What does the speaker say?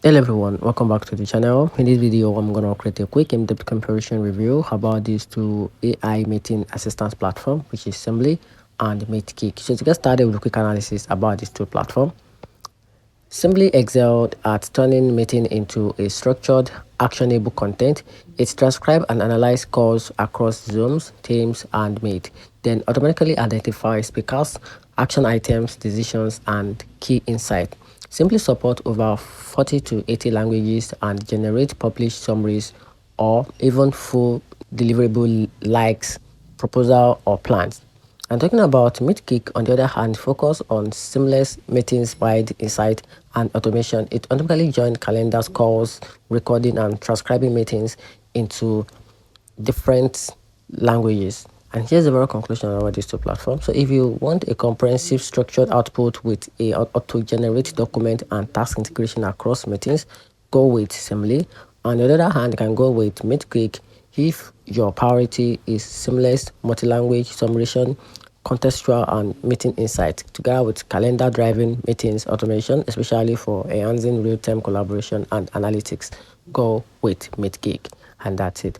Hello everyone, welcome back to the channel. In this video, I'm going to create a quick in-depth comparison review about these two AI meeting assistance platform, which is Sembly and MeetGeek. So to get started with a quick analysis about these two platforms, Sembly excelled at turning meeting into a structured, actionable content. It transcribes and analyzes calls across Zooms, Teams, and Meet, then automatically identifies speakers, action items, decisions, and key insight. Simply support over 40 to 80 languages and generate published summaries or even full deliverable likes, proposal, or plans. And talking about MeetGeek, on the other hand, focus on seamless meetings by insight and automation. It automatically joins calendars, calls, recording, and transcribing meetings into different languages. And here's the very conclusion about these two platforms. So if you want a comprehensive structured output with a auto-generate document and task integration across meetings, go with Sembly. On the other hand, you can go with MeetGeek if your priority is seamless multi-language summation, contextual and meeting insight, together with calendar-driven meetings automation, especially for enhancing real-time collaboration and analytics. Go with MeetGeek. And that's it.